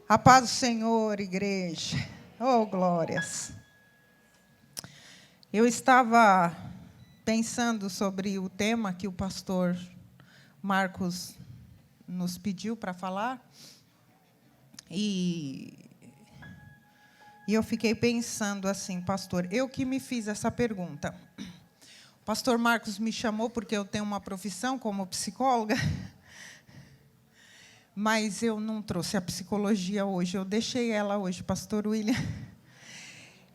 A paz do Senhor, igreja. Oh, glórias. Eu estava pensando sobre o tema que o pastor Marcos nos pediu para falar. E eu fiquei pensando assim, pastor, eu que me fiz essa pergunta. O pastor Marcos me chamou porque eu tenho uma profissão como psicóloga. Mas eu não trouxe a psicologia hoje, eu deixei ela hoje, pastor William.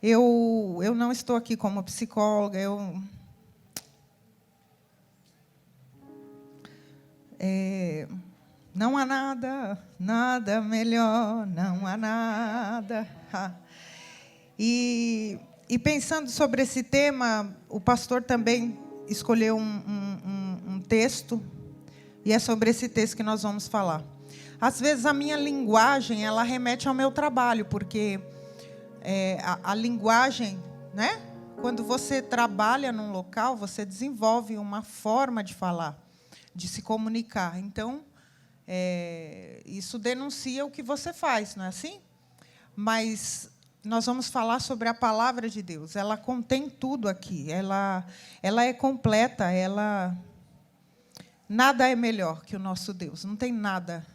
Eu não estou aqui como psicóloga, não há nada melhor, não há nada. E pensando sobre esse tema, o pastor também escolheu um texto, e é sobre esse texto que nós vamos falar. Às vezes a minha linguagem, ela remete ao meu trabalho, porque a linguagem, né? Quando você trabalha num local, você desenvolve uma forma de falar, de se comunicar. Então, isso denuncia o que você faz, não é assim? Mas nós vamos falar sobre a palavra de Deus. Ela contém tudo aqui. Ela é completa. Nada é melhor que o nosso Deus. Não tem nada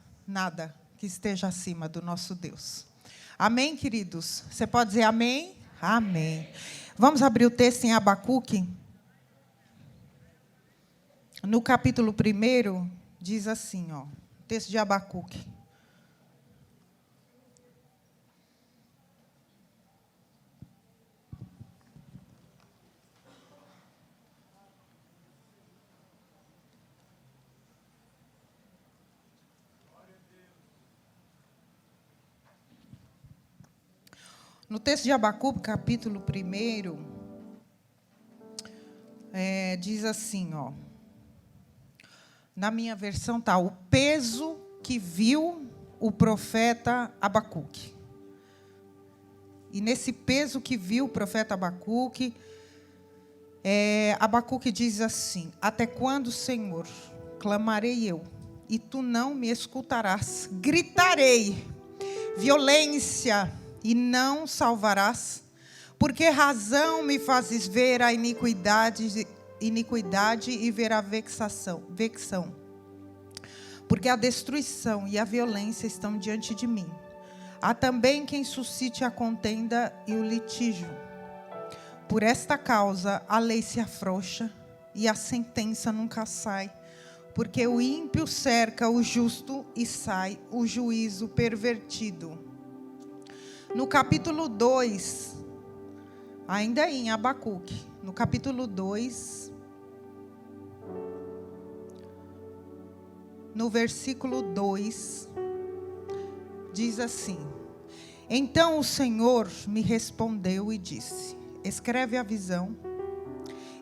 que esteja acima do nosso Deus. Amém, queridos? Você pode dizer amém? Amém. Vamos abrir o texto em Abacuque. No capítulo 1, diz assim, ó, texto de Abacuque. No texto de Abacuque, capítulo 1, diz assim, ó. Na minha versão está o peso que viu o profeta Abacuque. E nesse peso que viu o profeta Abacuque, Abacuque diz assim: até quando, Senhor, clamarei eu, e tu não me escutarás? Gritarei violência, e não salvarás? Por que razão me fazes ver a iniquidade e ver a vexação? Porque a destruição e a violência estão diante de mim. Há também quem suscite a contenda e o litígio. Por esta causa a lei se afrouxa e a sentença nunca sai. Porque o ímpio cerca o justo e sai o juízo pervertido. No capítulo 2, ainda em Abacuque, no capítulo 2, no versículo 2, diz assim: então o Senhor me respondeu e disse: escreve a visão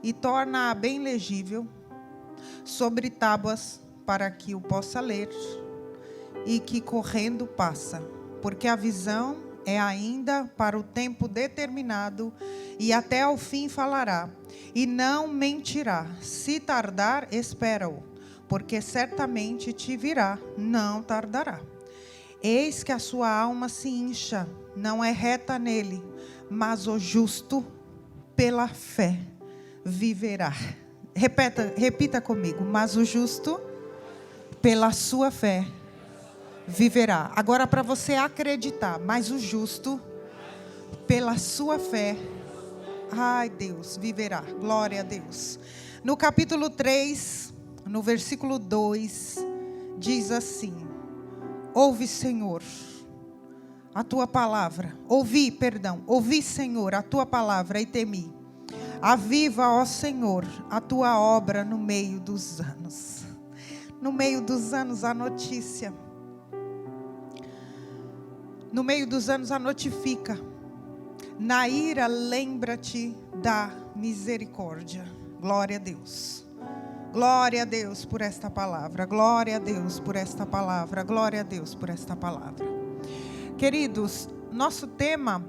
e torna-a bem legível sobre tábuas, para que o possa ler e que correndo passa, porque a visão é ainda para o tempo determinado, e até ao fim falará, e não mentirá. Se tardar, espera-o, porque certamente te virá, não tardará. Eis que a sua alma se incha, não é reta nele, mas o justo pela fé viverá. Repita comigo: mas o justo pela sua fé viverá. Agora, para você acreditar, mas o justo pela sua fé, ai Deus, viverá. Glória a Deus. No capítulo 3, no versículo 2, diz assim: ouvi, Senhor, a tua palavra. Ouvi, Senhor, a tua palavra e temi. Aviva, ó Senhor, a tua obra no meio dos anos. No meio dos anos, a notícia. No meio dos anos, a notifica. Na ira, lembra-te da misericórdia. Glória a Deus. Glória a Deus por esta palavra. Glória a Deus por esta palavra. Glória a Deus por esta palavra. Queridos, nosso tema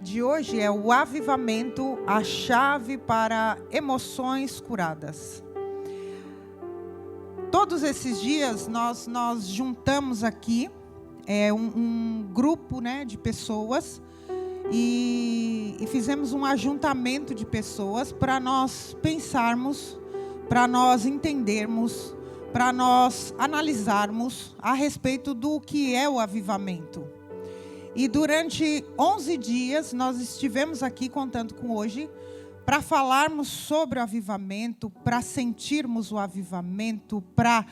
de hoje é o avivamento, a chave para emoções curadas. Todos esses dias nós juntamos aqui um grupo, né, de pessoas e fizemos um ajuntamento de pessoas para nós pensarmos, para nós entendermos, para nós analisarmos a respeito do que é o avivamento. E durante 11 dias nós estivemos aqui contando com hoje para falarmos sobre o avivamento, para sentirmos o avivamento, para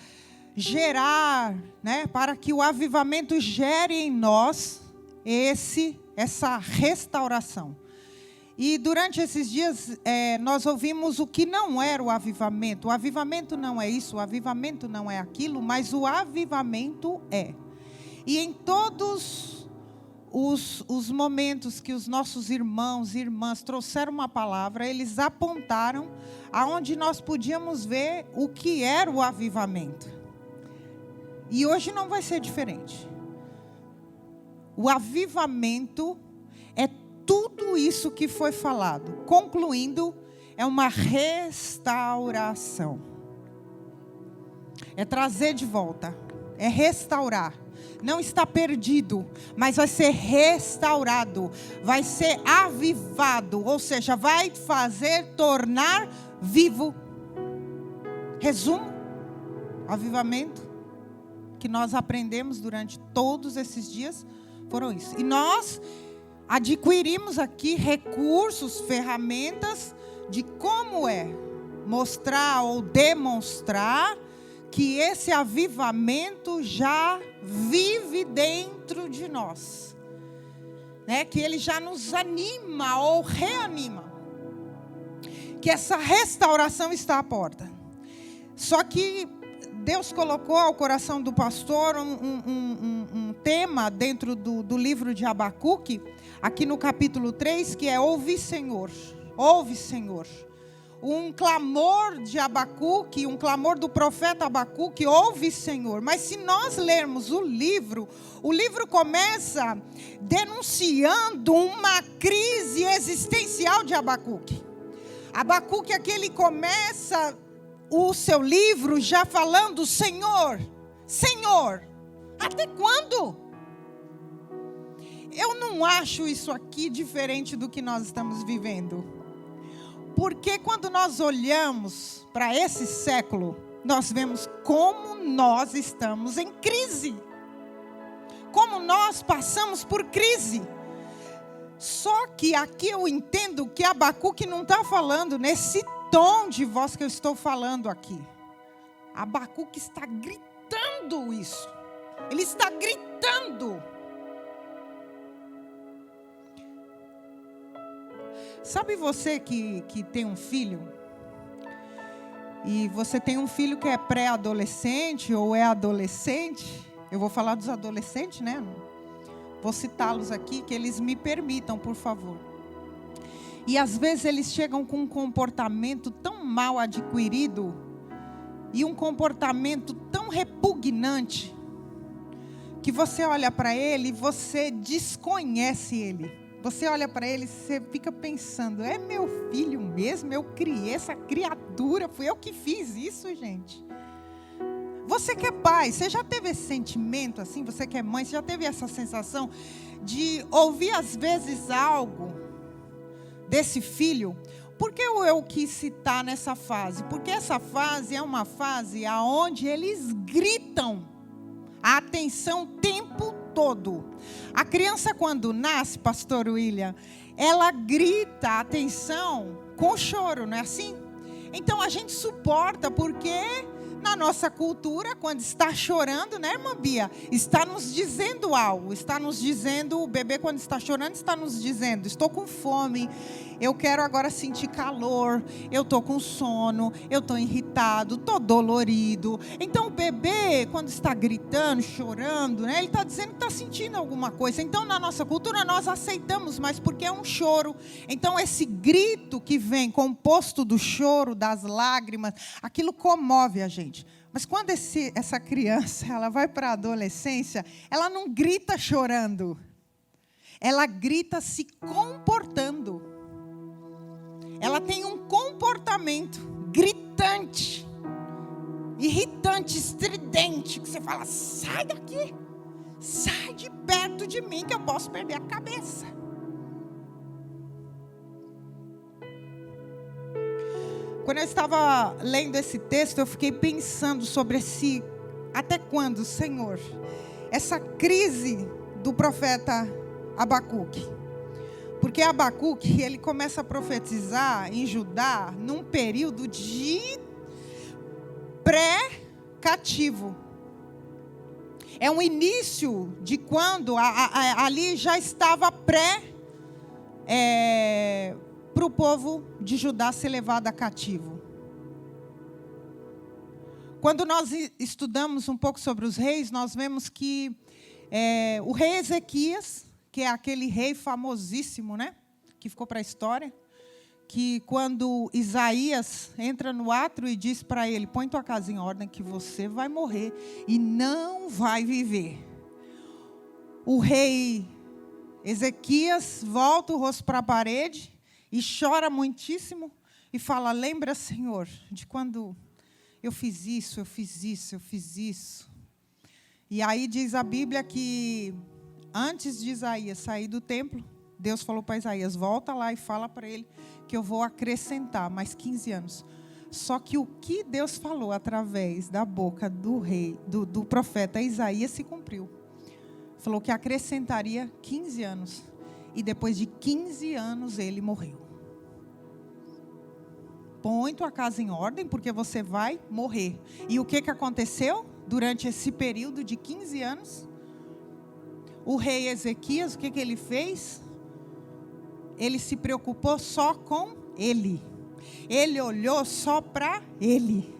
gerar, né, para que o avivamento gere em nós essa restauração. E durante esses dias nós ouvimos o que não era o avivamento. O avivamento não é isso, o avivamento não é aquilo, mas o avivamento é. E em todos os momentos que os nossos irmãos e irmãs trouxeram uma palavra, eles apontaram aonde nós podíamos ver o que era o avivamento. E hoje não vai ser diferente. O avivamento é tudo isso que foi falado. Concluindo, é uma restauração. É trazer de volta, é restaurar. Não está perdido, mas vai ser restaurado, vai ser avivado, ou seja, vai tornar vivo. Resumo, avivamento, que nós aprendemos durante todos esses dias, foram isso. E nós adquirimos aqui recursos, ferramentas de como mostrar ou demonstrar que esse avivamento já vive dentro de nós, né? Que ele já nos anima ou reanima, que essa restauração está à porta. Só que Deus colocou ao coração do pastor um tema dentro do livro de Abacuque, aqui no capítulo 3, que é ouve Senhor, ouve Senhor. Um clamor de Abacuque, um clamor do profeta Abacuque, ouve Senhor. Mas se nós lermos o livro começa denunciando uma crise existencial de Abacuque. Abacuque aqui ele começa o seu livro já falando: Senhor, Senhor, até quando? Eu não acho isso aqui diferente do que nós estamos vivendo. Porque quando nós olhamos para esse século, nós vemos como nós estamos em crise. Como nós passamos por crise. Só que aqui eu entendo que Abacuque não está falando nesse tom de voz que eu estou falando aqui. Abacuque está gritando isso. Ele está gritando. Sabe você que tem um filho? E você tem um filho que é pré-adolescente ou é adolescente? Eu vou falar dos adolescentes, né? Vou citá-los aqui, que eles me permitam, por favor. E às vezes eles chegam com um comportamento tão mal adquirido e um comportamento tão repugnante que você olha para ele e você desconhece ele. Você olha para ele e você fica pensando: é meu filho mesmo? Eu criei essa criatura, fui eu que fiz isso, gente. Você que é pai, você já teve esse sentimento assim? Você que é mãe, você já teve essa sensação de ouvir às vezes algo desse filho? Por que eu quis citar nessa fase? Porque essa fase é uma fase onde eles gritam a atenção o tempo todo. A criança quando nasce, pastor William, ela grita a atenção com choro, não é assim? Então a gente suporta porque na nossa cultura, quando está chorando, né, irmã Bia? Está nos dizendo algo, está nos dizendo, o bebê quando está chorando está nos dizendo: estou com fome, eu quero agora sentir calor, eu estou com sono, eu estou irritado, estou dolorido. Então o bebê, quando está gritando, chorando, né, ele está dizendo que está sentindo alguma coisa. Então na nossa cultura nós aceitamos, mas porque é um choro. Então esse grito que vem composto do choro, das lágrimas, aquilo comove a gente. Mas quando essa criança ela vai para a adolescência, ela não grita chorando, ela grita se comportando. Ela tem um comportamento gritante, irritante, estridente, que você fala: sai daqui, sai de perto de mim que eu posso perder a cabeça. Quando eu estava lendo esse texto, eu fiquei pensando sobre até quando, Senhor, essa crise do profeta Abacuque. Porque Abacuque, ele começa a profetizar em Judá num período de pré-cativo. É um início de quando ali já estava para o povo de Judá ser levado a cativo. Quando nós estudamos um pouco sobre os reis, nós vemos que o rei Ezequias, que é aquele rei famosíssimo, né, que ficou para a história, que quando Isaías entra no átrio e diz para ele, põe tua casa em ordem que você vai morrer e não vai viver. O rei Ezequias volta o rosto para a parede e chora muitíssimo e fala, lembra, Senhor, de quando eu fiz isso, eu fiz isso, eu fiz isso. E aí diz a Bíblia que antes de Isaías sair do templo, Deus falou para Isaías, volta lá e fala para ele que eu vou acrescentar mais 15 anos. Só que o que Deus falou através da boca do do profeta Isaías se cumpriu. Falou que acrescentaria 15 anos. E depois de 15 anos ele morreu. Põe tua casa em ordem porque você vai morrer. E o que aconteceu durante esse período de 15 anos? O rei Ezequias, o que ele fez? Ele se preocupou só com ele. Ele olhou só para ele.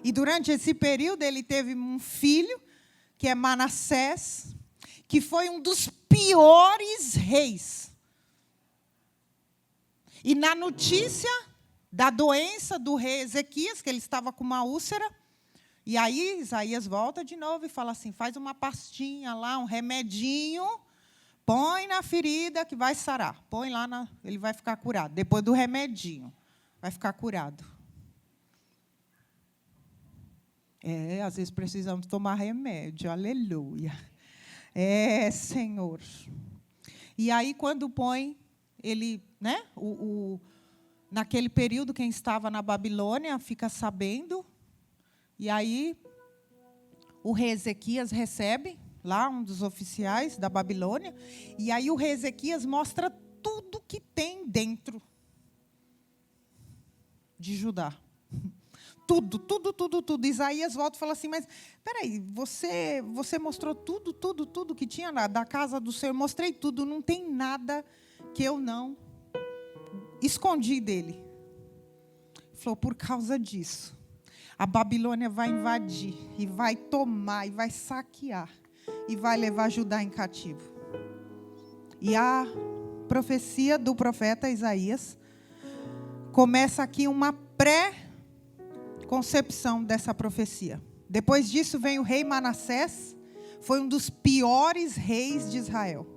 E durante esse período ele teve um filho, que é Manassés, que foi um dos piores reis. E na notícia da doença do rei Ezequias, que ele estava com uma úlcera, e aí Isaías volta de novo e fala assim, faz uma pastinha lá, um remedinho, põe na ferida que vai sarar. Põe lá, ele vai ficar curado. Depois do remedinho, vai ficar curado. Às vezes precisamos tomar remédio. Aleluia. Senhor. E aí, quando põe, ele, né? Naquele período, quem estava na Babilônia fica sabendo. E aí, o rei Ezequias recebe lá um dos oficiais da Babilônia, e aí o rei Ezequias mostra tudo que tem dentro de Judá. Tudo. Isaías volta e fala assim, mas, peraí, você mostrou tudo que tinha da casa do Senhor, mostrei tudo, não tem nada que eu não escondi dele. Ele falou, por causa disso, a Babilônia vai invadir, e vai tomar, e vai saquear, e vai levar Judá em cativo. E a profecia do profeta Isaías começa aqui uma pré-concepção dessa profecia. Depois disso vem o rei Manassés, foi um dos piores reis de Israel.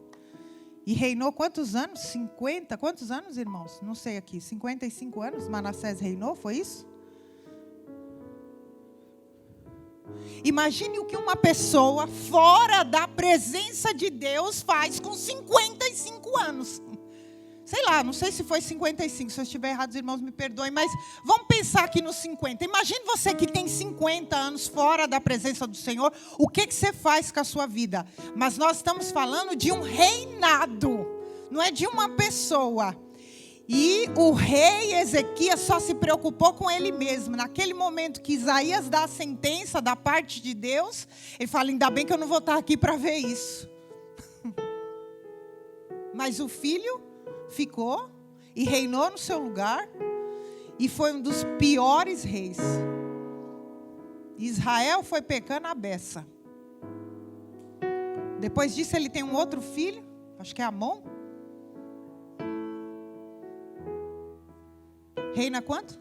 E reinou quantos anos? 50? Quantos anos, irmãos? Não sei aqui. 55 anos Manassés reinou, foi isso? Imagine o que uma pessoa fora da presença de Deus faz com 55 anos. Sei lá, não sei se foi 55. Se eu estiver errado, os irmãos me perdoem. Mas vamos pensar aqui nos 50. Imagine você que tem 50 anos fora da presença do Senhor. O que você faz com a sua vida? Mas nós estamos falando de um reinado. Não é de uma pessoa. E o rei Ezequias só se preocupou com ele mesmo. Naquele momento que Isaías dá a sentença da parte de Deus, ele fala, ainda bem que eu não vou estar aqui para ver isso. Mas o filho ficou e reinou no seu lugar e foi um dos piores reis. Israel foi pecando a beça. Depois disso ele tem um outro filho, acho que é Amon. Reina quanto?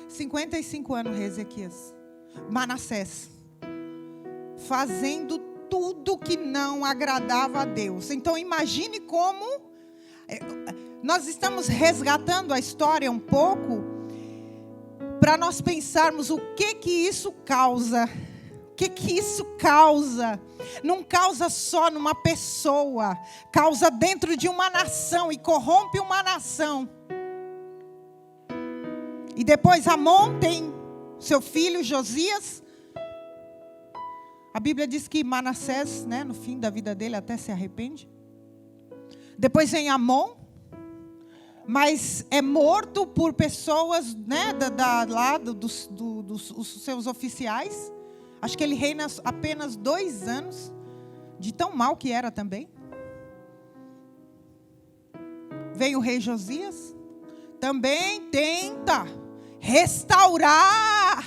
55 anos, rei Ezequias. Manassés. Fazendo tudo que não agradava a Deus. Então imagine como nós estamos resgatando a história um pouco para nós pensarmos o que isso causa que isso causa? Não causa só numa pessoa, causa dentro de uma nação e corrompe uma nação. E depois Amon tem seu filho Josias. A Bíblia diz que Manassés, né, no fim da vida dele, até se arrepende. Depois vem Amon, mas é morto por pessoas, né, dos seus oficiais. Acho que ele reina apenas 2 anos, de tão mal que era também. Vem o rei Josias, também tenta restaurar,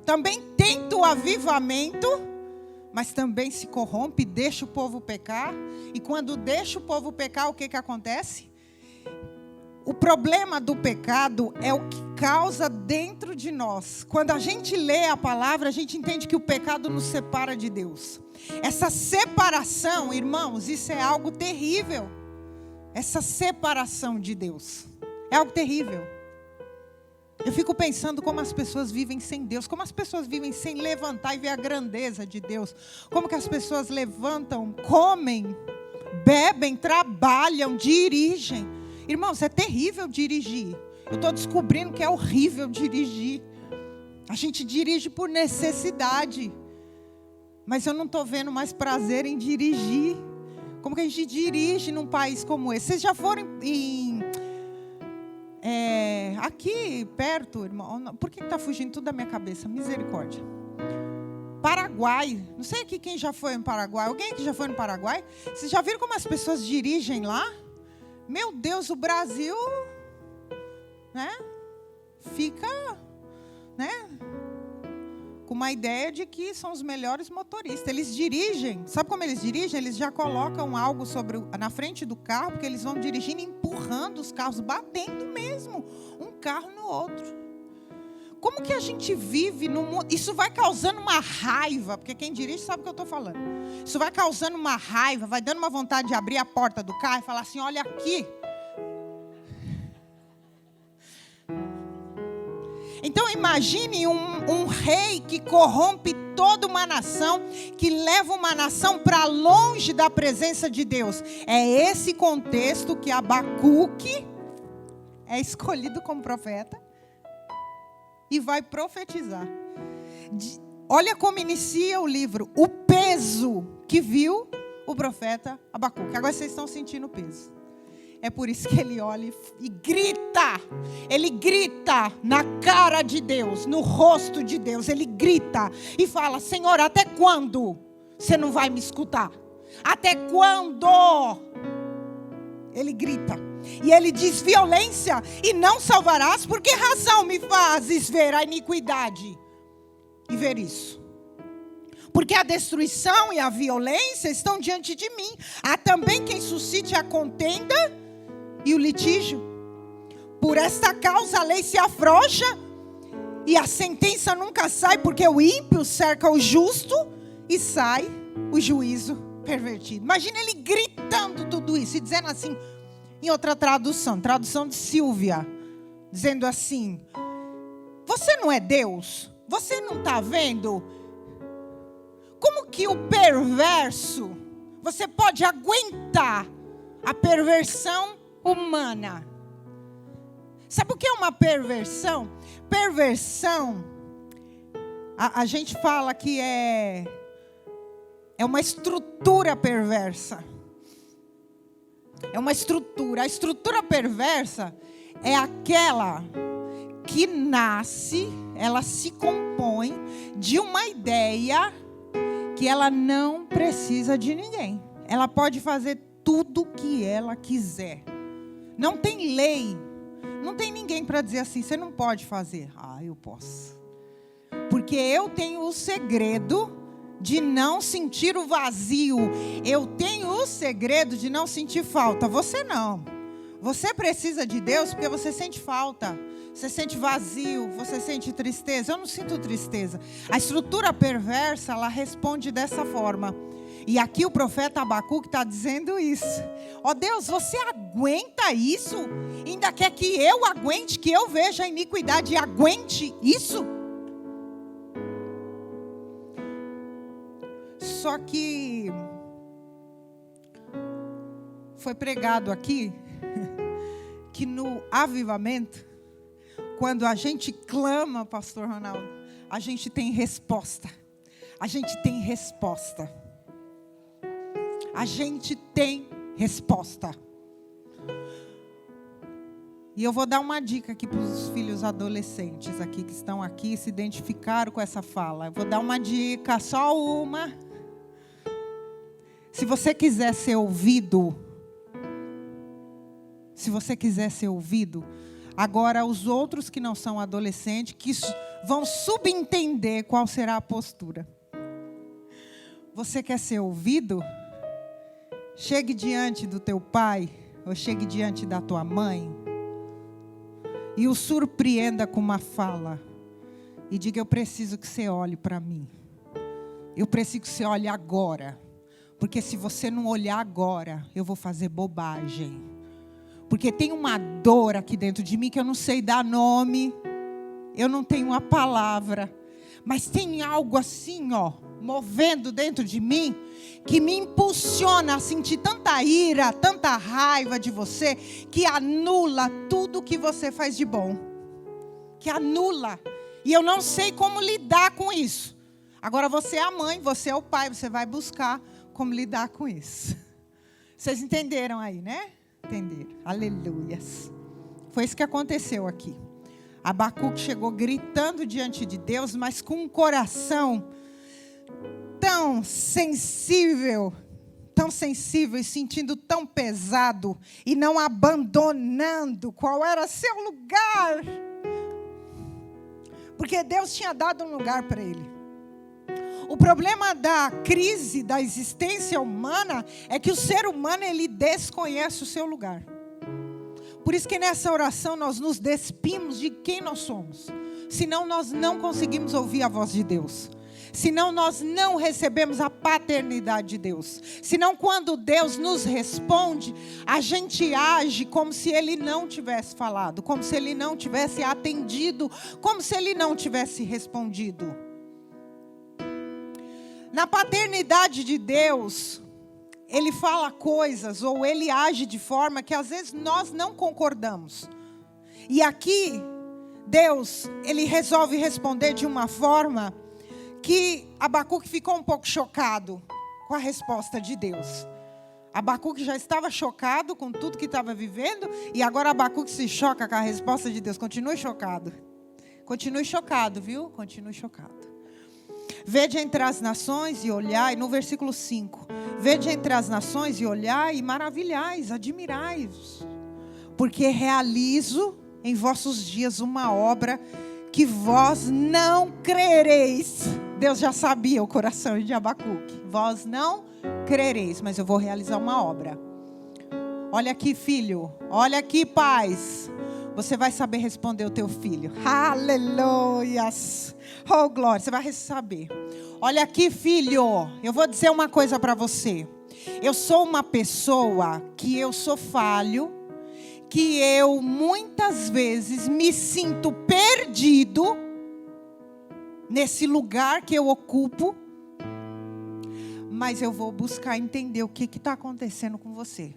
também tenta o avivamento, mas também se corrompe, deixa o povo pecar. E quando deixa o povo pecar, o que acontece? O problema do pecado é o que causa dentro de nós. Quando a gente lê a palavra, a gente entende que o pecado nos separa de Deus. Essa separação, irmãos, isso é algo terrível. Essa separação de Deus é algo terrível. Eu fico pensando como as pessoas vivem sem Deus, como as pessoas vivem sem levantar e ver a grandeza de Deus. Como que as pessoas levantam, comem, bebem, trabalham, dirigem. Irmãos, é terrível dirigir. Eu estou descobrindo que é horrível dirigir. A gente dirige por necessidade. Mas eu não estou vendo mais prazer em dirigir. Como que a gente dirige num país como esse? Vocês já foram aqui perto, irmão? Por que está fugindo tudo da minha cabeça? Misericórdia. Paraguai. Não sei aqui quem já foi no Paraguai. Alguém que já foi no Paraguai? Vocês já viram como as pessoas dirigem lá? Meu Deus, o Brasil, né, fica, né, com uma ideia de que são os melhores motoristas. Eles dirigem, sabe como eles dirigem? Eles já colocam algo na frente do carro, porque eles vão dirigindo, empurrando os carros, batendo mesmo, um carro no outro. Como que a gente vive no mundo? Isso vai causando uma raiva, porque quem dirige sabe o que eu estou falando. Isso vai causando uma raiva, vai dando uma vontade de abrir a porta do carro e falar assim, olha aqui. Então imagine um rei que corrompe toda uma nação, que leva uma nação para longe da presença de Deus. É esse contexto que Abacuque é escolhido como profeta. E vai profetizar. Olha como inicia o livro. O peso que viu o profeta Abacuque. Agora vocês estão sentindo o peso. É por isso que ele olha e grita. Ele grita na cara de Deus, no rosto de Deus. Ele grita e fala, Senhor, até quando você não vai me escutar? Até quando? Ele grita. E ele diz, violência e não salvarás, por que razão me fazes ver a iniquidade e ver isso? Porque a destruição e a violência estão diante de mim. Há também quem suscite a contenda e o litígio. Por esta causa a lei se afrouxa e a sentença nunca sai, porque o ímpio cerca o justo e sai o juízo pervertido. Imagina ele gritando tudo isso e dizendo assim, em outra tradução de Silvia, dizendo assim, você não é Deus? Você não está vendo? Como que o perverso, você pode aguentar a perversão humana? Sabe o que é uma perversão? Perversão, a gente fala que é uma estrutura perversa. É uma estrutura. A estrutura perversa é aquela que nasce, ela se compõe de uma ideia que ela não precisa de ninguém. Ela pode fazer tudo o que ela quiser. Não tem lei. Não tem ninguém para dizer assim, você não pode fazer. Ah, eu posso. Porque eu tenho o segredo de não sentir o vazio. Eu tenho o segredo de não sentir falta. Você não. Você precisa de Deus porque você sente falta. Você sente vazio, você sente tristeza. Eu não sinto tristeza. A estrutura perversa, ela responde dessa forma. E aqui o profeta Abacuque está dizendo isso. Ó Deus, você aguenta isso? Ainda quer que eu aguente, que eu veja a iniquidade e aguente isso? Só que foi pregado aqui que no avivamento, quando a gente clama, pastor Ronaldo, a gente tem resposta. A gente tem resposta. A gente tem resposta. E eu vou dar uma dica aqui para os filhos adolescentes aqui que estão aqui, se identificaram com essa fala. Eu vou dar uma dica, só uma. Se você quiser ser ouvido, agora os outros que não são adolescentes, que vão subentender qual será a postura. Você quer ser ouvido? Chegue diante do teu pai, ou chegue diante da tua mãe, e o surpreenda com uma fala. E diga, eu preciso que você olhe para mim. Eu preciso que você olhe agora. Porque se você não olhar agora, eu vou fazer bobagem. Porque tem uma dor aqui dentro de mim que eu não sei dar nome. Eu não tenho uma palavra. Mas tem algo assim, movendo dentro de mim, que me impulsiona a sentir tanta ira, tanta raiva de você, que anula tudo que você faz de bom. Que anula. E eu não sei como lidar com isso. Agora você é a mãe, você é o pai, você vai buscar como lidar com isso. Vocês entenderam aí, né? Entenderam. Aleluias. Foi isso que aconteceu aqui. Abacuque chegou gritando diante de Deus, mas com um coração tão sensível e sentindo tão pesado, e não abandonando qual era seu lugar. Porque Deus tinha dado um lugar para ele. O problema da crise da existência humana é que o ser humano, ele desconhece o seu lugar. Por isso que nessa oração nós nos despimos de quem nós somos. Senão nós não conseguimos ouvir a voz de Deus. Senão nós não recebemos a paternidade de Deus. Senão quando Deus nos responde, a gente age como se Ele não tivesse falado. Como se Ele não tivesse atendido. Como se Ele não tivesse respondido. Na paternidade de Deus, Ele fala coisas ou Ele age de forma que às vezes nós não concordamos. E aqui, Deus, Ele resolve responder de uma forma que Abacuque ficou um pouco chocado com a resposta de Deus. Abacuque já estava chocado com tudo que estava vivendo, e agora Abacuque se choca com a resposta de Deus. Continue chocado. Continue chocado, viu? Continue chocado. Vede entre as nações e olhai, no versículo 5. Vede entre as nações e olhai e maravilhais, admirai-vos. Porque realizo em vossos dias uma obra que vós não crereis. Deus já sabia o coração de Abacuque. Vós não crereis, mas eu vou realizar uma obra. Olha aqui, filho. Olha aqui, pais. Você vai saber responder o teu filho. Aleluias. Oh, glória. Você vai saber. Olha aqui, filho. Eu vou dizer uma coisa para você. Eu sou uma pessoa que eu sou falho. Que eu muitas vezes me sinto perdido nesse lugar que eu ocupo, mas eu vou buscar entender o que está acontecendo com você,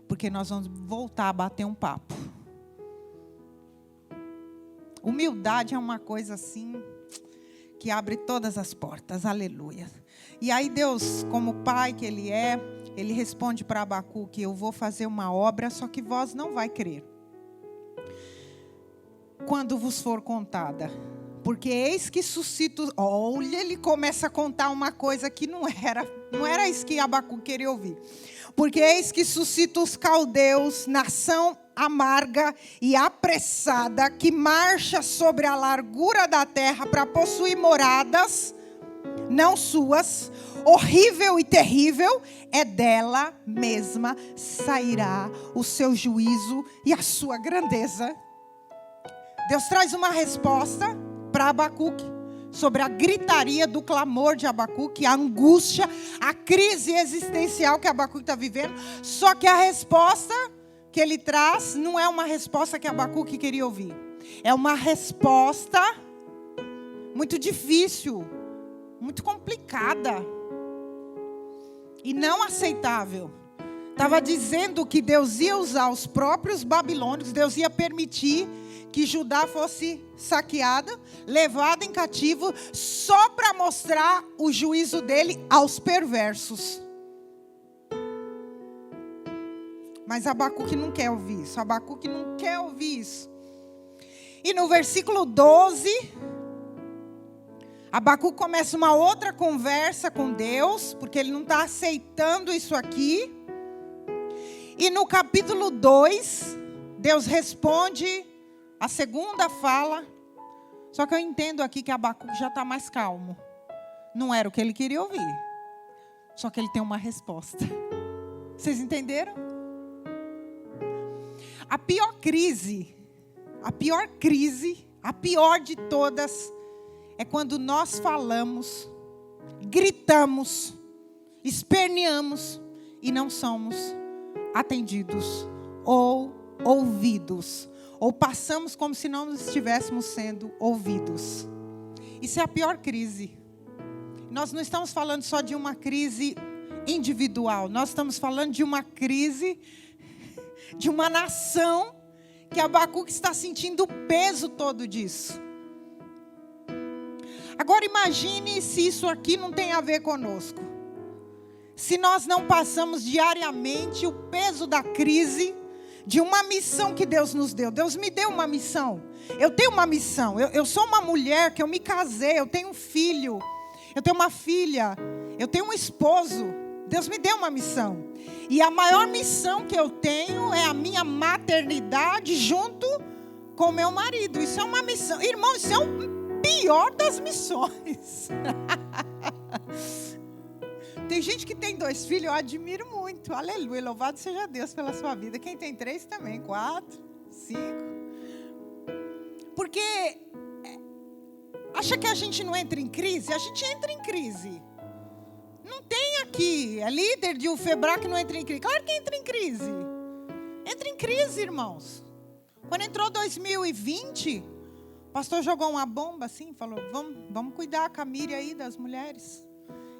porque nós vamos voltar a bater um papo. Humildade é uma coisa assim que abre todas as portas, aleluia. E aí Deus, como pai que Ele é, Ele responde para Abacuque: eu vou fazer uma obra, só que vós não vai crer. Quando vos for contada. Porque eis que suscito... Olha, ele começa a contar uma coisa que não era isso que Abacuque queria ouvir. Porque eis que suscito os caldeus, nação amarga e apressada, que marcha sobre a largura da terra para possuir moradas, não suas, horrível e terrível, é dela mesma sairá o seu juízo e a sua grandeza. Deus traz uma resposta para Abacuque sobre a gritaria do clamor de Abacuque, a angústia, a crise existencial que Abacuque está vivendo. Só que a resposta que ele traz não é uma resposta que Abacuque queria ouvir. É uma resposta muito difícil, muito complicada. e não aceitável. Estava dizendo que Deus ia usar os próprios babilônicos, Deus ia permitir que Judá fosse saqueada, levada em cativo, só para mostrar o juízo dele aos perversos. Mas Abacuque não quer ouvir isso. Abacuque não quer ouvir isso. E no versículo 12, Abacuque começa uma outra conversa com Deus, porque ele não está aceitando isso aqui. E no capítulo 2, Deus responde a segunda fala. Só que eu entendo aqui que Abacuque já está mais calmo. Não era o que ele queria ouvir. Só que ele tem uma resposta. Vocês entenderam? A pior de todas, é quando nós falamos, gritamos, esperneamos e não somos atendidos ou ouvidos. Ou passamos como se não estivéssemos sendo ouvidos. Isso é a pior crise. Nós não estamos falando só de uma crise individual. Nós estamos falando de uma crise de uma nação que Abacuque está sentindo o peso todo disso. Agora imagine se isso aqui não tem a ver conosco. Se nós não passamos diariamente o peso da crise de uma missão que Deus nos deu. Deus me deu uma missão. Eu tenho uma missão. Eu sou uma mulher que eu me casei. Eu tenho um filho. Eu tenho uma filha. Eu tenho um esposo. Deus me deu uma missão. E a maior missão que eu tenho é a minha maternidade junto com o meu marido. Isso é uma missão. Irmão, isso é o pior das missões. Tem gente que tem 2 filhos, eu admiro muito. Aleluia, louvado seja Deus pela sua vida. Quem tem 3 também, 4, 5. Porque acha que a gente não entra em crise? A gente entra em crise. Não tem aqui, é líder de UFEBRA que não entra em crise. Claro que entra em crise. Entra em crise, irmãos. Quando entrou 2020, o pastor jogou uma bomba assim, falou, vamos cuidar com a Miriam aí das mulheres.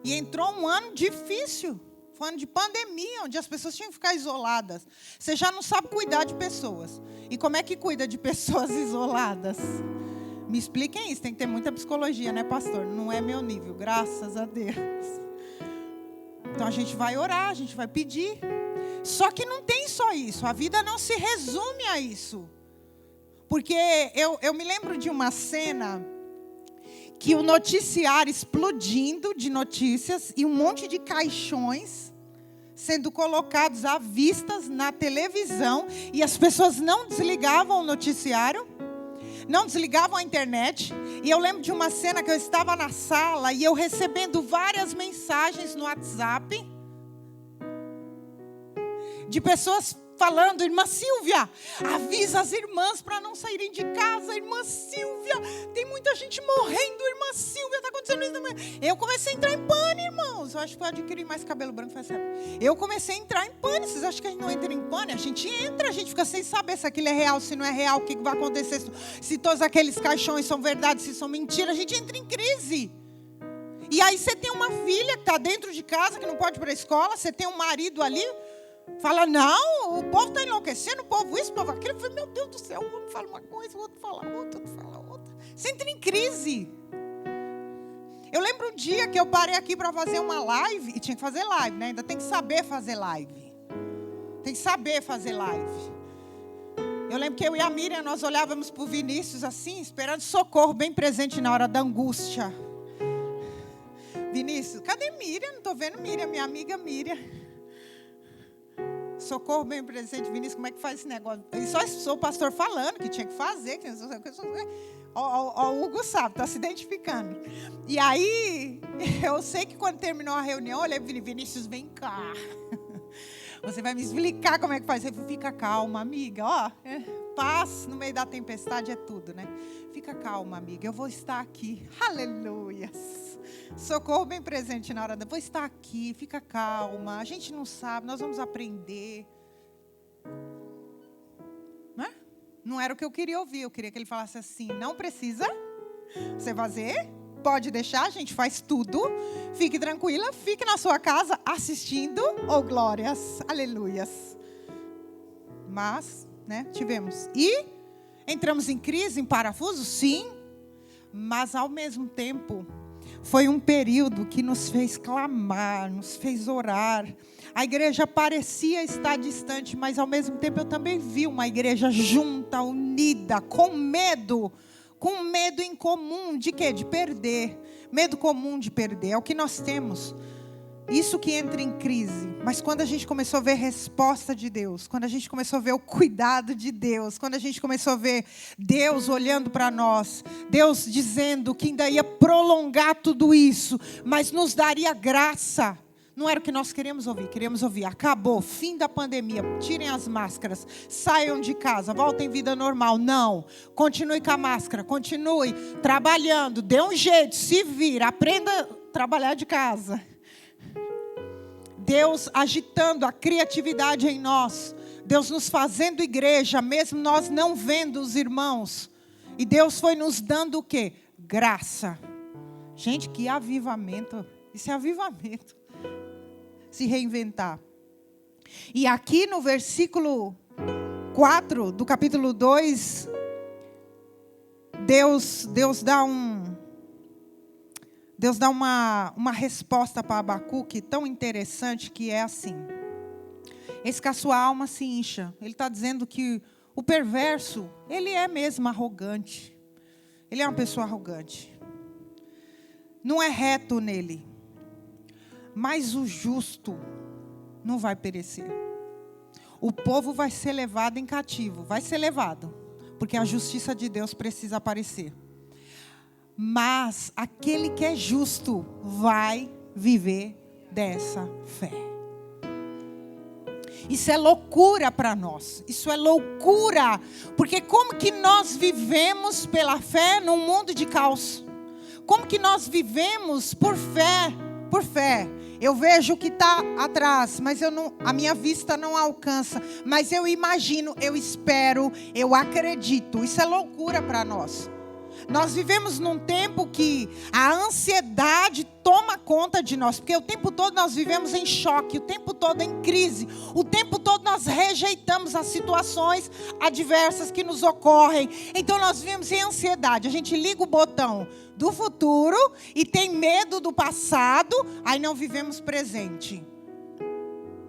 E entrou um ano difícil, foi um ano de pandemia, onde as pessoas tinham que ficar isoladas. Você já não sabe cuidar de pessoas. E como é que cuida de pessoas isoladas? Me expliquem isso, tem que ter muita psicologia, né, pastor? Não é meu nível, graças a Deus. Então a gente vai orar, a gente vai pedir. Só que não tem só isso, a vida não se resume a isso. Porque eu me lembro de uma cena que o noticiário explodindo de notícias e um monte de caixões sendo colocados à vista na televisão e as pessoas não desligavam o noticiário, não desligavam a internet. E eu lembro de uma cena que eu estava na sala e eu recebendo várias mensagens no WhatsApp de pessoas falando, irmã Silvia, avisa as irmãs para não saírem de casa, irmã Silvia, tem muita gente morrendo, irmã Silvia, está acontecendo isso também. Eu comecei a entrar em pânico, irmãos. Eu acho que eu adquiri mais cabelo branco faz tempo. Eu comecei a entrar em pânico. Vocês acham que a gente não entra em pânico? A gente entra, a gente fica sem saber se aquilo é real, se não é real, o que vai acontecer, se todos aqueles caixões são verdade, se são mentira. A gente entra em crise. E aí você tem uma filha que está dentro de casa, que não pode ir para a escola, você tem um marido ali, fala, não, o povo está enlouquecendo, o povo isso, o povo aquilo. Eu falei, meu Deus do céu, um fala uma coisa, o outro fala outra, outro fala outra. Você entra em crise. Eu lembro um dia que eu parei aqui para fazer uma live, e tinha que fazer live, né? Ainda tem que saber fazer live. Tem que saber fazer live. Eu lembro que eu e a Miriam, nós olhávamos para o Vinícius assim, esperando socorro, bem presente na hora da angústia. Vinícius, cadê Miriam? Não estou vendo Miriam, minha amiga Miriam. Socorro bem presente, Vinícius, como é que faz esse negócio? E só o pastor falando que tinha que fazer. O Hugo sabe, está se identificando. E aí, eu sei que quando terminou a reunião, eu olhei para Vinícius, vem cá. Você vai me explicar como é que faz. Você fica calma, amiga. Ó, paz no meio da tempestade é tudo, né? Fica calma, amiga. Eu vou estar aqui. Aleluia. Socorro bem presente na hora. Vou estar aqui. Fica calma. A gente não sabe. Nós vamos aprender. Não era o que eu queria ouvir. Eu queria que ele falasse assim: não precisa você fazer pode deixar, a gente faz tudo. Fique tranquila, fique na sua casa assistindo. Oh, glórias, aleluias. Mas, tivemos. E entramos em crise, em parafuso, sim. Mas, ao mesmo tempo, foi um período que nos fez clamar, nos fez orar. A igreja parecia estar distante, mas ao mesmo tempo eu também vi uma igreja junta, unida, com medo em comum de quê? De perder. Medo comum de perder, é o que nós temos. Isso que entra em crise. Mas quando a gente começou a ver a resposta de Deus, quando a gente começou a ver o cuidado de Deus, quando a gente começou a ver Deus olhando para nós, Deus dizendo que ainda ia prolongar tudo isso, mas nos daria graça. Não era o que nós queríamos ouvir, acabou, fim da pandemia, tirem as máscaras, saiam de casa, voltem à vida normal. Não, continue com a máscara, continue trabalhando, dê um jeito, se vira, aprenda a trabalhar de casa. Deus agitando a criatividade em nós, Deus nos fazendo igreja, mesmo nós não vendo os irmãos. E Deus foi nos dando o quê? Graça. Gente, que avivamento, isso é avivamento. Se reinventar. E aqui no versículo 4 do capítulo 2, Deus dá uma resposta para Abacuque tão interessante, que é assim: eis que a sua alma se incha. Ele está dizendo que o perverso, ele é mesmo arrogante. Ele é uma pessoa arrogante. Não é reto nele. Mas o justo não vai perecer. O povo vai ser levado em cativo. Vai ser levado. Porque a justiça de Deus precisa aparecer. Mas aquele que é justo vai viver dessa fé. Isso é loucura para nós. Isso é loucura. Porque como que nós vivemos pela fé num mundo de caos? Como que nós vivemos por fé? Por fé. Eu vejo o que está atrás, mas a minha vista não alcança. Mas eu imagino, eu espero, eu acredito. Isso é loucura para nós. Nós vivemos num tempo que a ansiedade toma conta de nós. Porque o tempo todo nós vivemos em choque, o tempo todo em crise. O tempo todo nós rejeitamos as situações adversas que nos ocorrem. Então nós vivemos em ansiedade. A gente liga o botão do futuro e tem medo do passado. Aí não vivemos presente.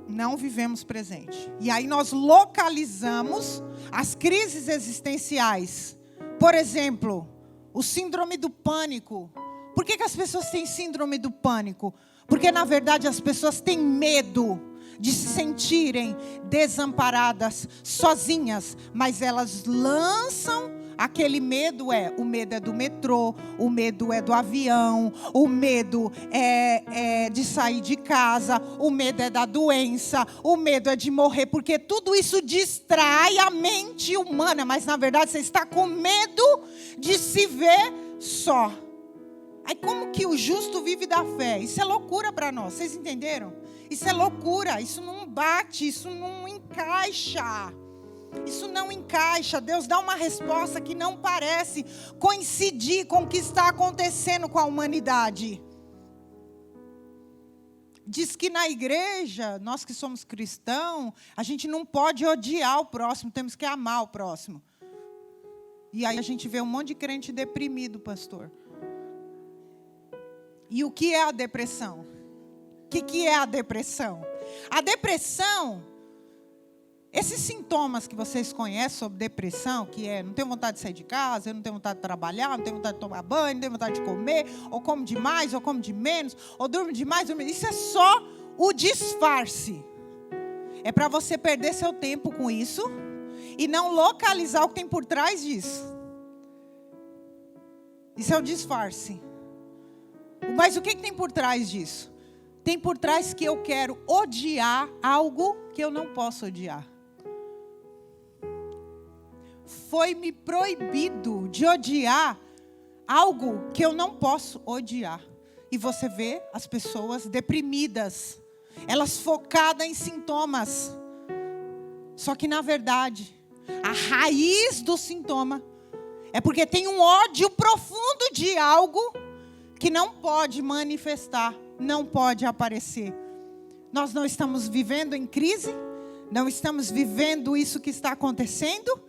Não vivemos presente. E aí nós localizamos as crises existenciais. Por exemplo, o síndrome do pânico. Por que as pessoas têm síndrome do pânico? Porque, na verdade, as pessoas têm medo de se sentirem desamparadas, sozinhas. Mas elas lançam aquele medo. O medo é do metrô, o medo é do avião, o medo é de sair de casa, o medo é da doença, o medo é de morrer. Porque tudo isso distrai a mente humana. Mas, na verdade, você está com medo de se ver só. Aí como que o justo vive da fé? Isso é loucura para nós, vocês entenderam? Isso é loucura, isso não bate, isso não encaixa. Isso não encaixa. Deus dá uma resposta que não parece coincidir com o que está acontecendo com a humanidade. Diz que na igreja, nós que somos cristãos, a gente não pode odiar o próximo, temos que amar o próximo. E aí a gente vê um monte de crente deprimido, pastor. E o que é a depressão? O que é a depressão? A depressão, esses sintomas que vocês conhecem sobre depressão, que é não tenho vontade de sair de casa, eu não tenho vontade de trabalhar, não tenho vontade de tomar banho, não tenho vontade de comer, ou como demais, ou como de menos, ou durmo demais, isso é só o disfarce. É para você perder seu tempo com isso e não localizar o que tem por trás disso. Isso é o disfarce. Mas o que tem por trás disso? Tem por trás que eu quero odiar algo que eu não posso odiar. Foi-me proibido de odiar algo que eu não posso odiar. E você vê as pessoas deprimidas, elas focadas em sintomas. Só que na verdade, a raiz do sintoma é porque tem um ódio profundo de algo que não pode manifestar, não pode aparecer. Nós não estamos vivendo em crise, não estamos vivendo isso que está acontecendo.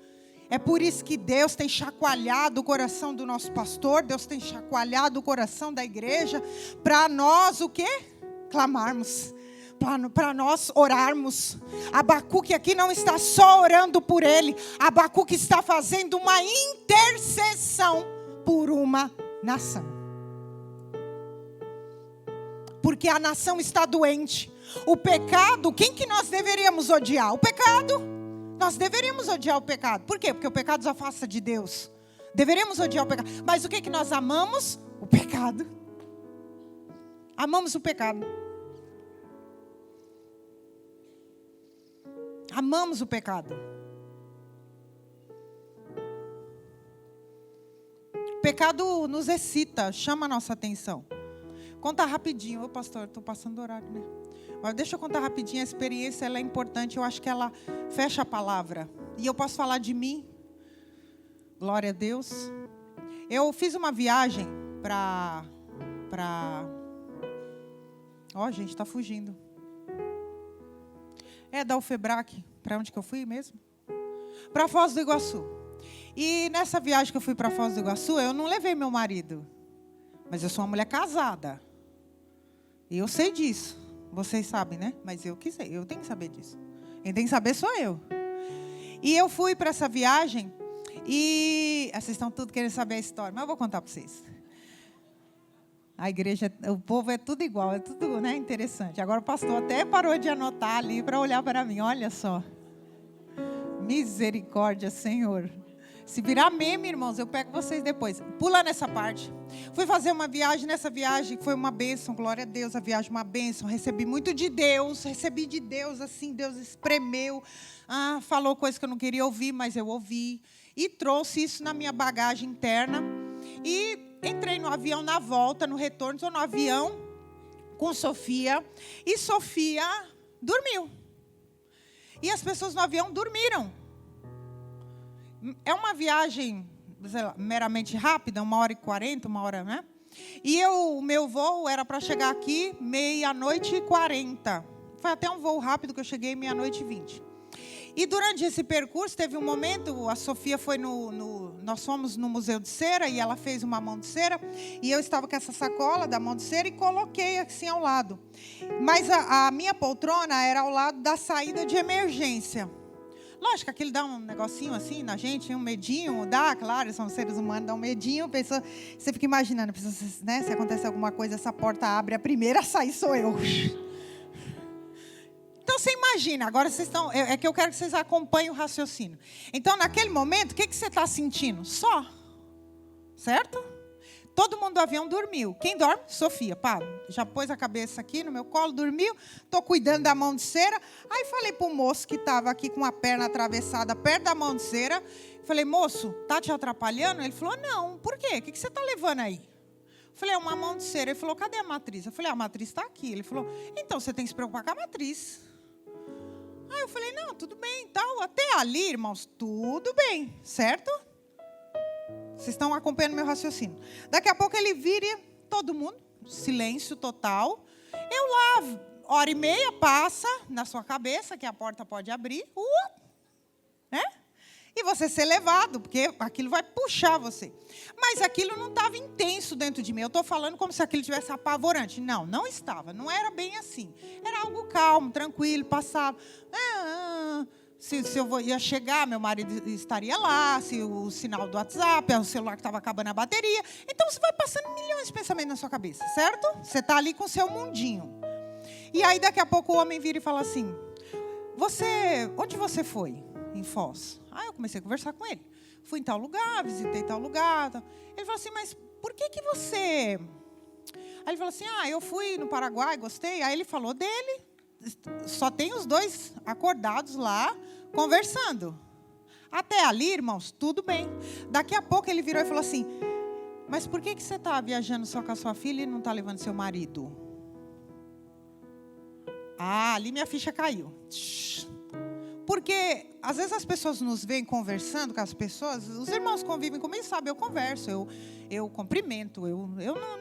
É por isso que Deus tem chacoalhado o coração do nosso pastor, Deus tem chacoalhado o coração da igreja, para nós o quê? Clamarmos, para nós orarmos. Abacuque aqui não está só orando por ele, Abacuque está fazendo uma intercessão por uma nação. Porque a nação está doente. O pecado, quem que nós deveríamos odiar? O pecado. Nós deveríamos odiar o pecado. Por quê? Porque o pecado nos afasta de Deus. Deveríamos odiar o pecado. Mas o que nós amamos? O pecado. Amamos o pecado. Amamos o pecado. O pecado nos excita, chama a nossa atenção. Conta rapidinho. Ô pastor, estou passando o horário, né? Mas deixa eu contar rapidinho, a experiência ela é importante, eu acho que ela fecha a palavra. E eu posso falar de mim? Glória a Deus. Eu fiz uma viagem para... Ó, gente, está fugindo. É da UFEBRAC, para onde que eu fui mesmo? Para Foz do Iguaçu. E nessa viagem que eu fui para Foz do Iguaçu, eu não levei meu marido. Mas eu sou uma mulher casada. E eu sei disso. Vocês sabem, né? Mas eu tenho que saber disso. Quem tem que saber sou eu. E eu fui para essa viagem e... Vocês estão tudo querendo saber a história, mas eu vou contar para vocês. A igreja, o povo é tudo igual, é tudo, né, interessante. Agora o pastor até parou de anotar ali para olhar para mim. Olha só. Misericórdia, Senhor. Se virar meme, irmãos, eu pego vocês depois. Pula nessa parte. Fui fazer uma viagem, nessa viagem foi uma bênção, glória a Deus, a viagem uma bênção. Recebi muito de Deus, assim, Deus espremeu. Falou coisas que eu não queria ouvir, mas eu ouvi. E trouxe isso na minha bagagem interna. E entrei no avião na volta, no retorno, estou no avião com Sofia. E Sofia dormiu. E as pessoas no avião dormiram. É uma viagem, sei lá, meramente rápida, 1h40, 1 hora, né? E o meu voo era para chegar aqui 00:40. Foi até um voo rápido que eu cheguei 00:20. E durante esse percurso, teve um momento, a Sofia foi nós fomos no Museu de Cera e ela fez uma mão de cera. E eu estava com essa sacola da mão de cera e coloquei assim ao lado. Mas a minha poltrona era ao lado da saída de emergência. Lógico que aquilo dá um negocinho assim na gente, um medinho, dá, claro, são seres humanos, dá um medinho, você fica imaginando, né, se acontece alguma coisa, essa porta abre, a primeira a sair sou eu. Então você imagina, agora vocês estão, é que eu quero que vocês acompanhem o raciocínio. Então naquele momento, o que você está sentindo? Só, certo? Todo mundo do avião dormiu. Quem dorme? Sofia, pá, já pôs a cabeça aqui no meu colo, dormiu. Estou cuidando da mão de cera. Aí falei para o moço que estava aqui com a perna atravessada perto da mão de cera. Falei, moço, tá te atrapalhando? Ele falou, não, por quê? O que você está levando aí? Falei, é uma mão de cera. Ele falou, cadê a matriz? Eu falei, a matriz está aqui. Ele falou, então você tem que se preocupar com a matriz. Aí eu falei, não, tudo bem, tal. Até ali, irmãos, tudo bem, certo? Vocês estão acompanhando meu raciocínio. Daqui a pouco ele vira, todo mundo, silêncio total. Eu lá, 1h30 passa na sua cabeça, que a porta pode abrir, né? E você ser levado, porque aquilo vai puxar você. Mas aquilo não estava intenso dentro de mim. Eu estou falando como se aquilo tivesse apavorante. Não, não estava. Não era bem assim. Era algo calmo, tranquilo, passava. Se eu ia chegar, meu marido estaria lá, se o sinal do WhatsApp, o celular que estava acabando a bateria. Então, você vai passando milhões de pensamentos na sua cabeça, certo? Você está ali com o seu mundinho. E aí, daqui a pouco, o homem vira e fala assim, onde você foi? Em Foz. Aí eu comecei a conversar com ele. Fui em tal lugar, visitei tal lugar. Tal. Ele falou assim, mas por que você... Aí ele falou assim, eu fui no Paraguai, gostei. Aí ele falou dele, só tem os dois acordados lá, conversando. Até ali, irmãos, tudo bem. Daqui a pouco ele virou e falou assim, mas por que você está viajando só com a sua filha e não está levando seu marido? Ali minha ficha caiu. Porque às vezes as pessoas nos veem conversando com as pessoas, os irmãos convivem comigo, sabe, eu converso, eu cumprimento, eu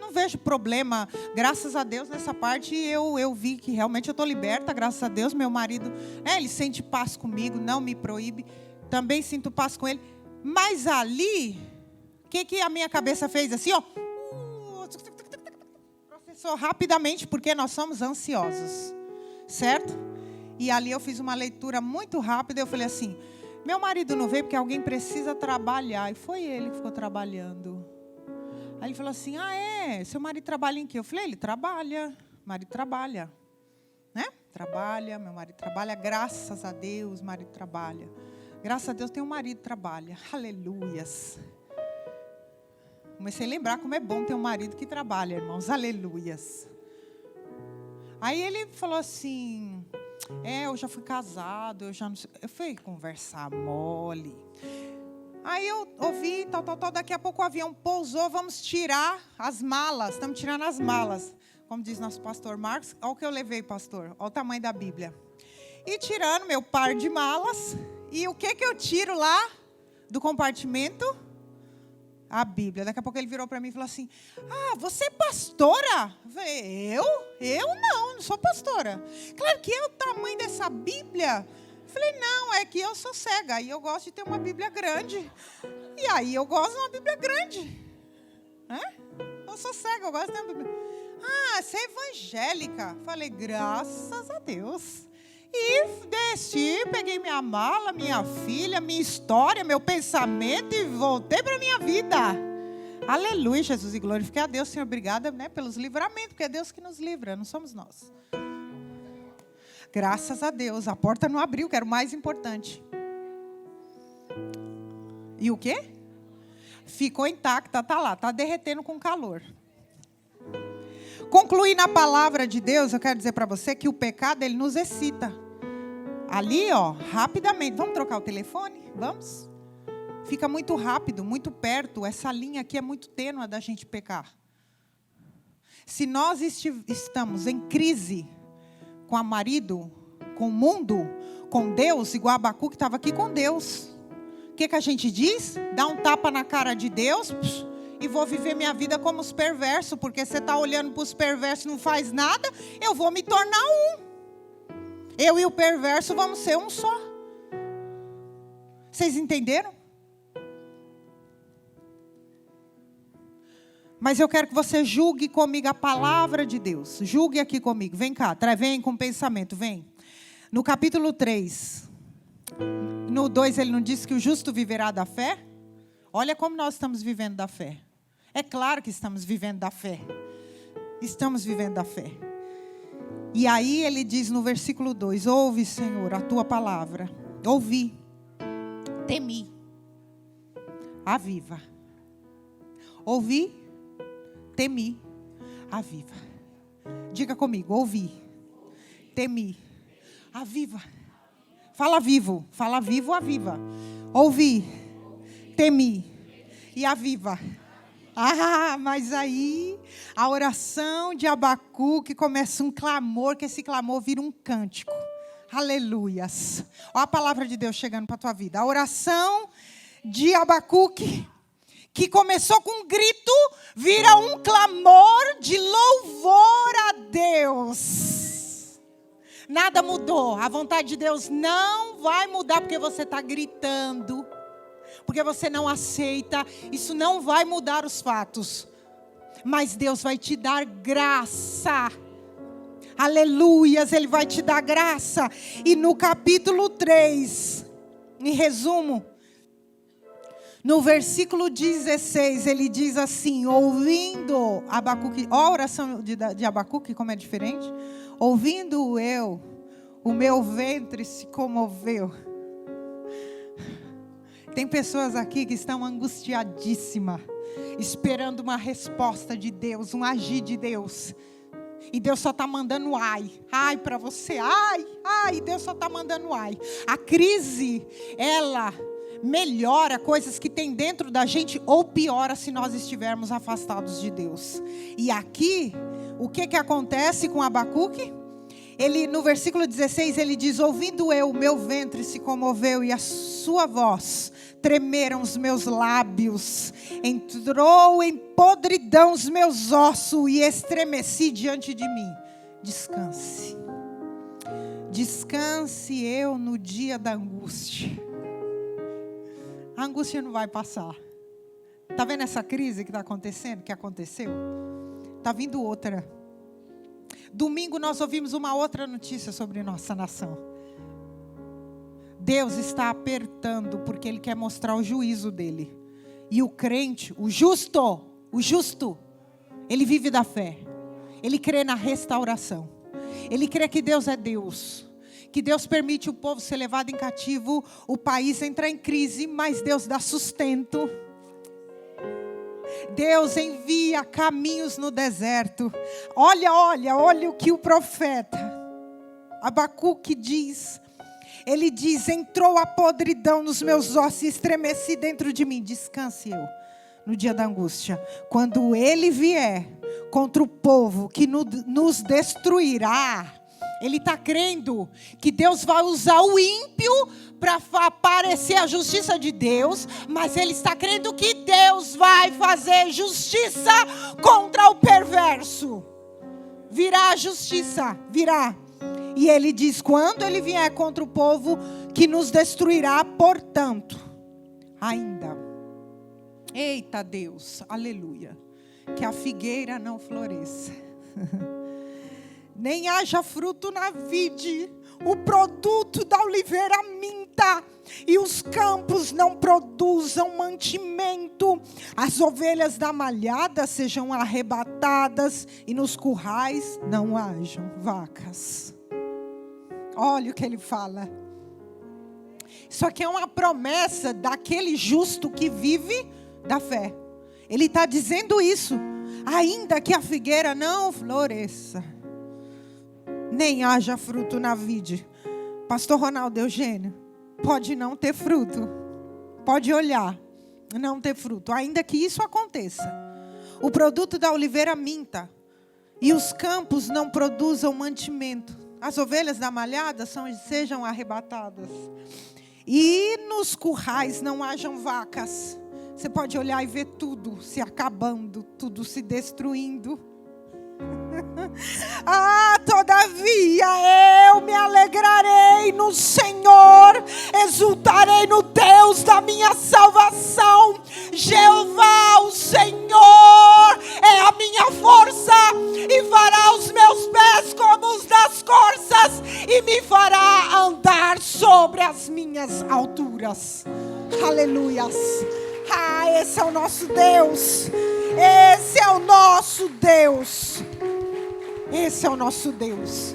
não vejo problema, graças a Deus nessa parte eu vi que realmente eu estou liberta, graças a Deus, meu marido, ele sente paz comigo, não me proíbe, também sinto paz com ele, mas ali, o que a minha cabeça fez assim, ó, processou rapidamente, porque nós somos ansiosos, certo? E ali eu fiz uma leitura muito rápida, eu falei assim, meu marido não veio porque alguém precisa trabalhar. E foi ele que ficou trabalhando. Aí ele falou assim, seu marido trabalha em quê? Eu falei, ele trabalha, marido trabalha. Né? Trabalha, meu marido trabalha, graças a Deus, marido trabalha. Graças a Deus tem um marido que trabalha, aleluias. Comecei a lembrar como é bom ter um marido que trabalha, irmãos, aleluias. Aí ele falou assim... eu já fui casado, eu já não sei. Eu fui conversar mole. Aí eu ouvi, tal. Daqui a pouco o avião pousou, vamos tirar as malas. Estamos tirando as malas. Como diz nosso pastor Marcos. Olha o que eu levei, pastor. Olha o tamanho da Bíblia. E tirando meu par de malas. E o que eu tiro lá do compartimento? A Bíblia. Daqui a pouco ele virou para mim e falou assim, você é pastora? Eu falei, eu não sou pastora. Claro que é o tamanho dessa Bíblia. Eu falei, não, é que eu sou cega e eu gosto de ter uma Bíblia grande. E aí eu gosto de uma Bíblia grande. Eu sou cega, eu gosto de ter uma Bíblia. Você é evangélica. Eu falei, graças a Deus. E desci, peguei minha mala, minha filha, minha história, meu pensamento e voltei para a minha vida. Aleluia, Jesus, e glorifiquei a Deus, Senhor, obrigada, pelos livramentos, porque é Deus que nos livra, não somos nós. Graças a Deus, a porta não abriu, que era o mais importante. E o quê? Ficou intacta, está lá, está derretendo com calor. Concluir na palavra de Deus, eu quero dizer para você que o pecado, ele nos excita. Ali, rapidamente. Vamos trocar o telefone? Vamos? Fica muito rápido, muito perto. Essa linha aqui é muito tênue da gente pecar. Se nós estamos em crise com o marido, com o mundo, com Deus, igual Abacuque estava aqui com Deus. O que a gente diz? Dá um tapa na cara de Deus... E vou viver minha vida como os perversos, porque você está olhando para os perversos e não faz nada, eu vou me tornar um. Eu e o perverso vamos ser um só. Vocês entenderam? Mas eu quero que você julgue comigo a palavra de Deus. Julgue aqui comigo. Vem cá, vem com pensamento, vem. No capítulo 3, no 2 ele não disse que o justo viverá da fé? Olha como nós estamos vivendo da fé. É claro que estamos vivendo da fé. Estamos vivendo da fé. E aí ele diz no versículo 2, ouve, Senhor, a tua palavra. Ouvi, temi, aviva. Ouvi, temi, aviva. Diga comigo, ouvi, temi, aviva. Fala vivo, aviva. Ouvi, temi e aviva. Mas aí a oração de Abacuque começa um clamor, que esse clamor vira um cântico. Aleluias. Olha a palavra de Deus chegando para a tua vida. A oração de Abacuque, que começou com um grito, vira um clamor de louvor a Deus. Nada mudou. A vontade de Deus não vai mudar porque você está gritando. Porque você não aceita, isso não vai mudar os fatos. Mas Deus vai te dar graça. Aleluias, Ele vai te dar graça. E no capítulo 3, em resumo, no versículo 16, ele diz assim, ouvindo Abacuque, olha a oração de Abacuque, como é diferente. Ouvindo eu, o meu ventre se comoveu. Tem pessoas aqui que estão angustiadíssimas, esperando uma resposta de Deus, um agir de Deus. E Deus só está mandando ai para você, ai, Deus só está mandando ai. A crise, ela melhora coisas que tem dentro da gente ou piora se nós estivermos afastados de Deus. E aqui, o que acontece com Abacuque? Ele, no versículo 16, ele diz: ouvindo eu, o meu ventre se comoveu e a sua voz tremeram os meus lábios, entrou em podridão os meus ossos e estremeci diante de mim. Descanse. Descanse eu no dia da angústia. A angústia não vai passar. Está vendo essa crise que está acontecendo, que aconteceu? Está vindo outra. Domingo nós ouvimos uma outra notícia sobre nossa nação. Deus está apertando porque Ele quer mostrar o juízo dEle. E o crente, o justo, ele vive da fé. Ele crê na restauração. Ele crê que Deus é Deus. Que Deus permite o povo ser levado em cativo, o país entrar em crise, mas Deus dá sustento. Deus envia caminhos no deserto. Olha o que o profeta Abacuque diz. Ele diz: entrou a podridão nos meus ossos e estremeci dentro de mim. Descanse eu no dia da angústia. Quando ele vier contra o povo que nos destruirá. Ele está crendo que Deus vai usar o ímpio para aparecer a justiça de Deus, mas ele está crendo que Deus vai fazer justiça contra o perverso. Virá a justiça, virá. E ele diz: quando ele vier contra o povo que nos destruirá, portanto, ainda. Eita Deus, aleluia. Que a figueira não floresça. Nem haja fruto na vide, o produto da oliveira minta, e os campos não produzam mantimento. As ovelhas da malhada sejam arrebatadas, e nos currais não hajam vacas. Olha o que ele fala. Isso aqui é uma promessa daquele justo que vive da fé. Ele está dizendo isso. Ainda que a figueira não floresça, nem haja fruto na vide. Pastor Ronaldo Eugênio, pode não ter fruto. Pode olhar, não ter fruto. Ainda que isso aconteça. O produto da oliveira minta. E os campos não produzam mantimento. As ovelhas da malhada sejam arrebatadas. E nos currais não hajam vacas. Você pode olhar e ver tudo se acabando, tudo se destruindo. Todavia eu me alegrarei no Senhor, exultarei no Deus da minha salvação. Jeová, o Senhor, é a minha força, e fará os meus pés como os das corças, e me fará andar sobre as minhas alturas. Aleluias. Esse é o nosso Deus. Esse é o nosso Deus. Esse é o nosso Deus.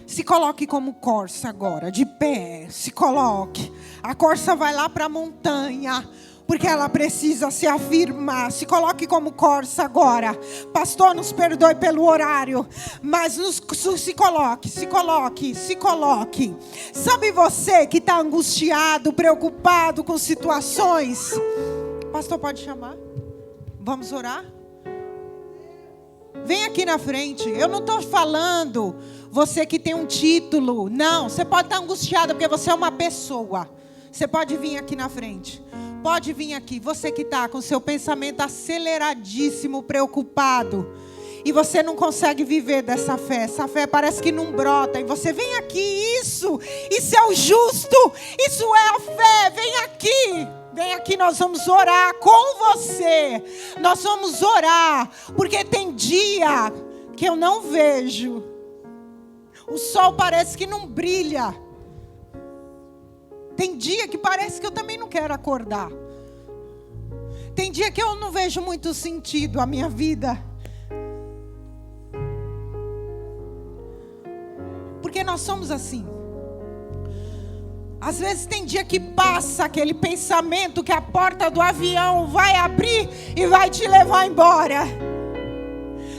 Se coloque como corça agora, de pé. Se coloque. A corça vai lá para a montanha, porque ela precisa se afirmar. Se coloque como corça agora. Pastor, nos perdoe pelo horário, mas se coloque. Sabe você que está angustiado, preocupado com situações? Pastor, pode chamar? Vamos orar? Vem aqui na frente. Eu não estou falando você que tem um título. Não, você pode estar angustiado porque você é uma pessoa. Você pode vir aqui na frente. Pode vir aqui. Você que está com seu pensamento aceleradíssimo, preocupado. E você não consegue viver dessa fé. Essa fé parece que não brota. E você vem aqui. Isso é o justo. Isso é a fé. Vem aqui. Vem aqui, nós vamos orar com você. Nós vamos orar, porque tem dia que eu não vejo. O sol parece que não brilha. Tem dia que parece que eu também não quero acordar. Tem dia que eu não vejo muito sentido a minha vida. Porque nós somos assim. Às vezes tem dia que passa aquele pensamento que a porta do avião vai abrir e vai te levar embora.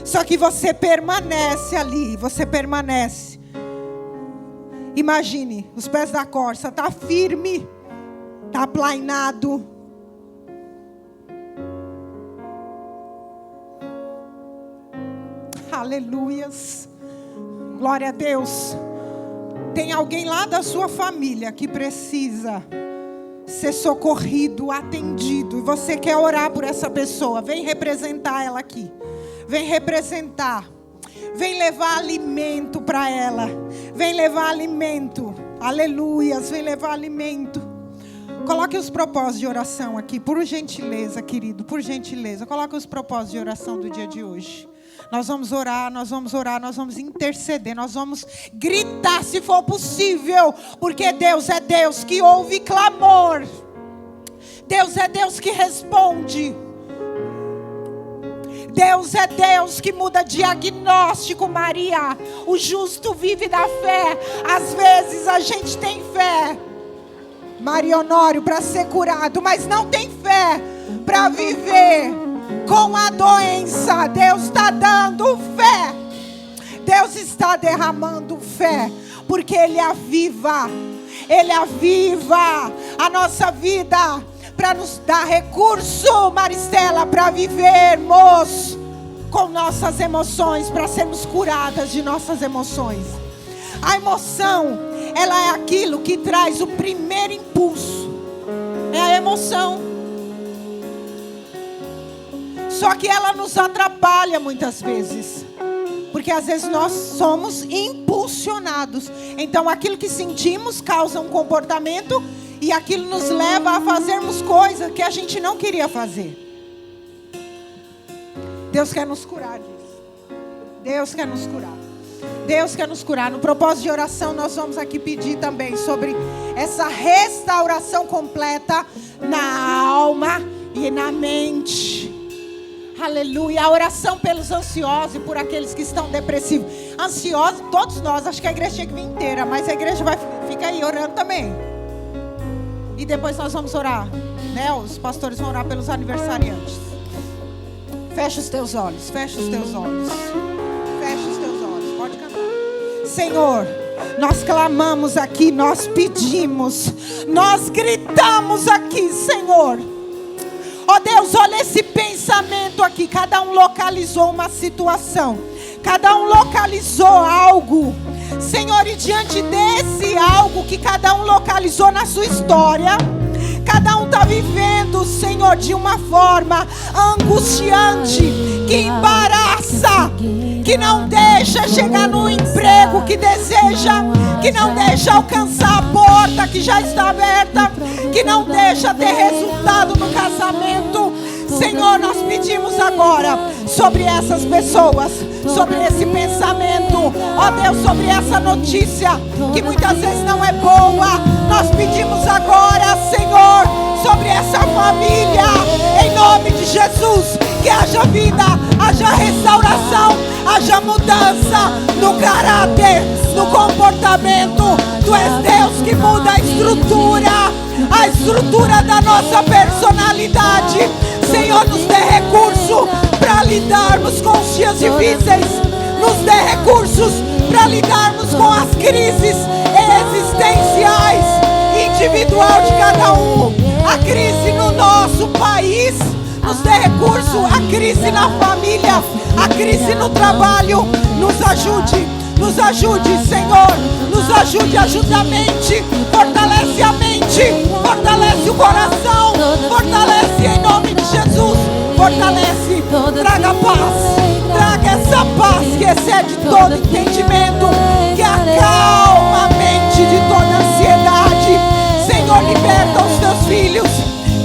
Só que você permanece ali, você permanece. Imagine, os pés da corça, está firme, está aplainado. Aleluias. Glória a Deus. Tem alguém lá da sua família que precisa ser socorrido, atendido, e você quer orar por essa pessoa. Vem representar ela aqui. Vem representar. Vem levar alimento para ela. Vem levar alimento. Aleluias, vem levar alimento. Coloque os propósitos de oração aqui, por gentileza, querido, por gentileza. Coloque os propósitos de oração do dia de hoje. Nós vamos orar, nós vamos interceder, nós vamos gritar se for possível, porque Deus é Deus que ouve clamor. Deus é Deus que responde. Deus é Deus que muda diagnóstico, Maria. O justo vive da fé. Às vezes a gente tem fé, Maria Honório, para ser curado, mas não tem fé para viver com a doença. Deus está dando fé. Deus está derramando fé, porque Ele aviva a nossa vida, para nos dar recurso, Maristela, para vivermos com nossas emoções, para sermos curadas de nossas emoções. A emoção, ela é aquilo que traz o primeiro impulso. É a emoção. Só que ela nos atrapalha muitas vezes, porque às vezes nós somos impulsionados. Então aquilo que sentimos causa um comportamento, e aquilo nos leva a fazermos coisas que a gente não queria fazer. Deus quer nos curar disso. Deus quer nos curar. Deus quer nos curar. No propósito de oração, nós vamos aqui pedir também sobre essa restauração completa na alma e na mente. Aleluia. A oração pelos ansiosos e por aqueles que estão depressivos. Ansiosos, todos nós. Acho que a igreja tinha que vir inteira, mas a igreja vai ficar aí orando também. E depois nós vamos orar, né? Os pastores vão orar pelos aniversariantes. Fecha os teus olhos, fecha os teus olhos. Fecha os teus olhos, pode cantar. Senhor, nós clamamos aqui, nós pedimos, nós gritamos aqui, Senhor. Ó Deus, olha esse pensamento aqui. Cada um localizou uma situação, cada um localizou algo, Senhor, e diante desse algo que cada um localizou na sua história, cada um está vivendo, Senhor, de uma forma angustiante, que embaraça, que não deixa chegar no emprego que deseja, que não deixa alcançar a porta que já está aberta, que não deixa ter resultado no casamento. Senhor, nós pedimos agora sobre essas pessoas, sobre esse pensamento, ó Deus, sobre essa notícia que muitas vezes não é boa. Nós pedimos agora, Senhor, sobre essa família, em nome de Jesus, que haja vida, haja restauração, haja mudança no caráter, no comportamento. Tu és Deus que muda a estrutura da nossa personalidade. Senhor, nos dê recurso para lidarmos com os dias difíceis. Nos dê recursos para lidarmos com as crises existenciais, individual de cada um. A crise no nosso país. Nos dê recurso, a crise na família, a crise no trabalho. Nos ajude, Senhor. Nos ajude, ajuda a mente, fortalece a mente, fortalece o coração, fortalece em nome de Jesus, fortalece, traga paz, traga essa paz que excede todo entendimento, que acalma a mente de toda ansiedade. Senhor, liberta os teus filhos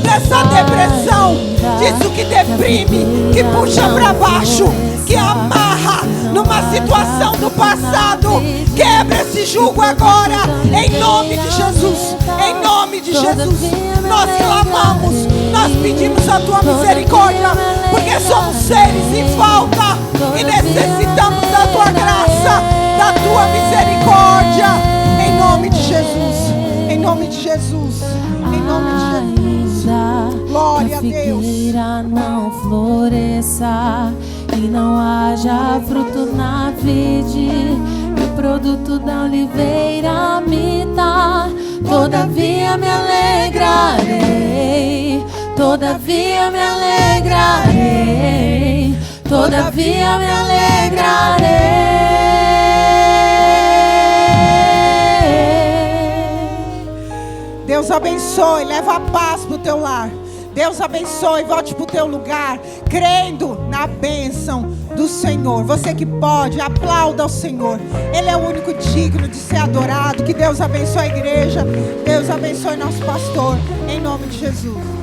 dessa depressão, disso que deprime, que puxa para baixo, que amarra numa situação do passado. Quebra esse jugo agora, em nome de Jesus, em nome de Jesus. Nós clamamos, nós pedimos a tua misericórdia, porque somos seres em falta e necessitamos da tua graça, da tua misericórdia, em nome de Jesus, em nome de Jesus, em nome de Jesus. Glória a Deus. A figueira não floresça e não haja fruto na vide, e o produto da oliveira me dá. Todavia me alegrarei, todavia me alegrarei, todavia me alegrarei. Deus abençoe, leva a paz para o teu lar. Deus abençoe, volte para o teu lugar, crendo na bênção do Senhor. Você que pode, aplauda ao Senhor. Ele é o único digno de ser adorado. Que Deus abençoe a igreja. Deus abençoe nosso pastor. Em nome de Jesus.